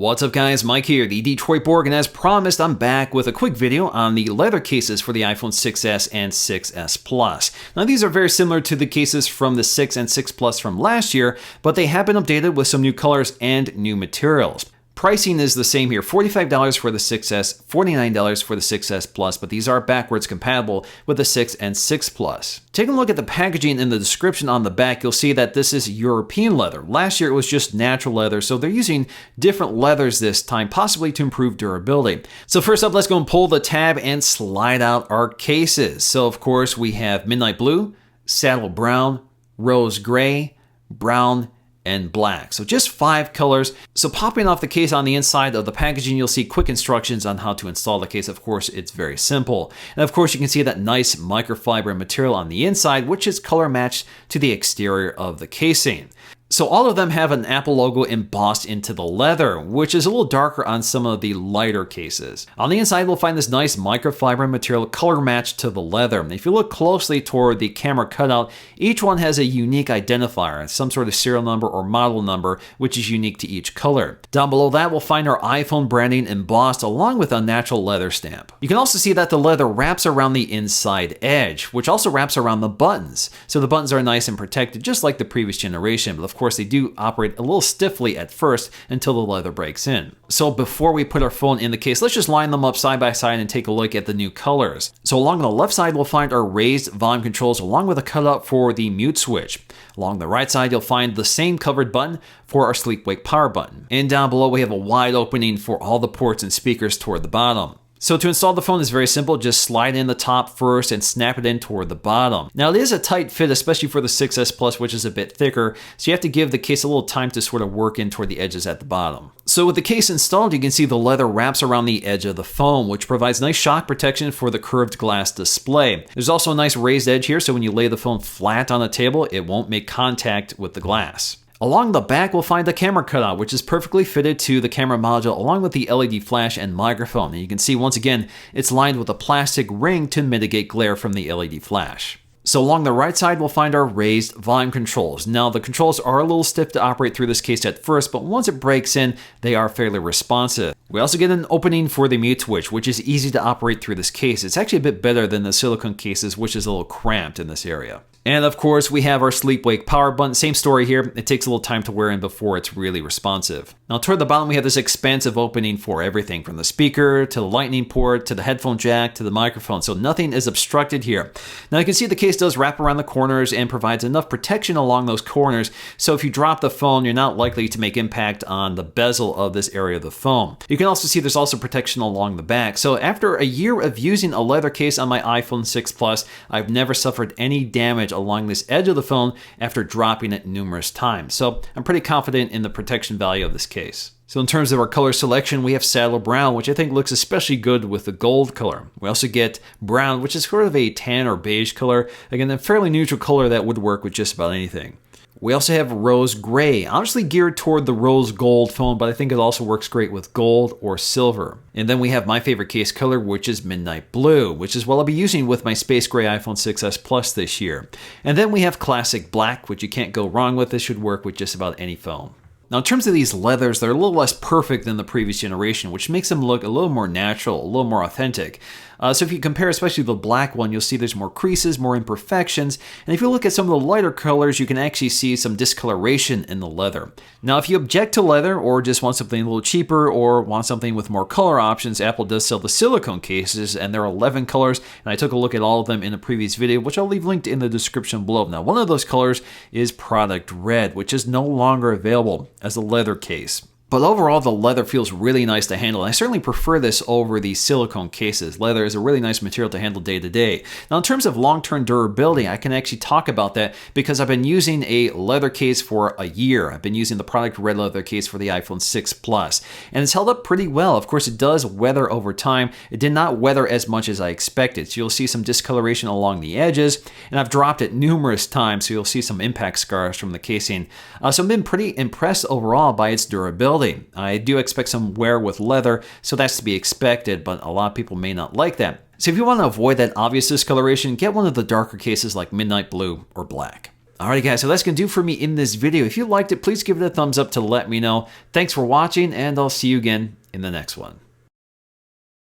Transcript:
What's up guys, Mike here, the Detroit Borg, and as promised, I'm back with a quick video on the leather cases for the iPhone 6s and 6s Plus. Now these are very similar to the cases from the 6 and 6 Plus from last year, but they have been updated with some new colors and new materials. Pricing is the same here, $45 for the 6S, $49 for the 6S Plus, but these are backwards compatible with the 6 and 6 Plus. Taking a look at the packaging in the description on the back, you'll see that this is European leather. Last year it was just natural leather, so they're using different leathers this time, possibly to improve durability. So first up, let's go and pull the tab and slide out our cases. So of course we have Midnight Blue, Saddle Brown, Rose Gray, Brown, and black. So just 5 colors. So popping off the case on the inside of the packaging, you'll see quick instructions on how to install the case. Of course, it's very simple. And of course, you can see that nice microfiber material on the inside, which is color matched to the exterior of the casing. So all of them have an Apple logo embossed into the leather, which is a little darker on some of the lighter cases. On the inside, we'll find this nice microfiber material color matched to the leather. And if you look closely toward the camera cutout, each one has a unique identifier, some sort of serial number or model number, which is unique to each color. Down below that, we'll find our iPhone branding embossed along with a natural leather stamp. You can also see that the leather wraps around the inside edge, which also wraps around the buttons. So the buttons are nice and protected, just like the previous generation, but of course they do operate a little stiffly at first until the leather breaks in. So before we put our phone in the case, let's just line them up side by side and take a look at the new colors. So along the left side, we'll find our raised volume controls along with a cutout for the mute switch. Along the right side, you'll find the same covered button for our sleep wake power button. And down below, we have a wide opening for all the ports and speakers toward the bottom. So to install the phone is very simple. Just slide in the top first and snap it in toward the bottom. Now it is a tight fit, especially for the 6S Plus, which is a bit thicker. So you have to give the case a little time to sort of work in toward the edges at the bottom. So with the case installed, you can see the leather wraps around the edge of the phone, which provides nice shock protection for the curved glass display. There's also a nice raised edge here, so when you lay the phone flat on a table, it won't make contact with the glass. Along the back, we'll find the camera cutout, which is perfectly fitted to the camera module along with the LED flash and microphone. And you can see once again, it's lined with a plastic ring to mitigate glare from the LED flash. So along the right side, we'll find our raised volume controls. Now the controls are a little stiff to operate through this case at first, but once it breaks in, they are fairly responsive. We also get an opening for the mute switch, which is easy to operate through this case. It's actually a bit better than the silicone cases, which is a little cramped in this area. And of course, we have our sleep wake power button. Same story here. It takes a little time to wear in before it's really responsive. Now toward the bottom, we have this expansive opening for everything from the speaker to the lightning port to the headphone jack to the microphone. So nothing is obstructed here. Now you can see the case does wrap around the corners and provides enough protection along those corners. So if you drop the phone, you're not likely to make impact on the bezel of this area of the phone. You can also see there's also protection along the back. So after a year of using a leather case on my iPhone 6 Plus, I've never suffered any damage along this edge of the phone after dropping it numerous times. So I'm pretty confident in the protection value of this case. So in terms of our color selection, we have Saddle Brown, which I think looks especially good with the gold color. We also get Brown, which is sort of a tan or beige color. Again, a fairly neutral color that would work with just about anything. We also have Rose Gray, honestly geared toward the rose gold phone, but I think it also works great with gold or silver. And then we have my favorite case color, which is Midnight Blue, which is what I'll be using with my Space Gray iPhone 6s Plus this year. And then we have Classic Black, which you can't go wrong with. This should work with just about any phone. Now in terms of these leathers, they're a little less perfect than the previous generation, which makes them look a little more natural, a little more authentic. So if you compare especially the black one, you'll see there's more creases, more imperfections, and if you look at some of the lighter colors, you can actually see some discoloration in the leather. Now if you object to leather or just want something a little cheaper or want something with more color options, Apple does sell the silicone cases, and there are 11 colors, and I took a look at all of them in a previous video, which I'll leave linked in the description below. Now one of those colors is Product Red, which is no longer available as a leather case. But overall, the leather feels really nice to handle. I certainly prefer this over the silicone cases. Leather is a really nice material to handle day to day. Now, in terms of long-term durability, I can actually talk about that because I've been using a leather case for a year. I've been using the Product Red leather case for the iPhone 6 Plus, and it's held up pretty well. Of course, it does weather over time. It did not weather as much as I expected, so you'll see some discoloration along the edges, and I've dropped it numerous times, so you'll see some impact scars from the casing. So I've been pretty impressed overall by its durability. I do expect some wear with leather, so that's to be expected, but a lot of people may not like that. So if you want to avoid that obvious discoloration, get one of the darker cases like Midnight Blue or Black. Alright guys, so that's going to do for me in this video. If you liked it, please give it a thumbs up to let me know. Thanks for watching, and I'll see you again in the next one.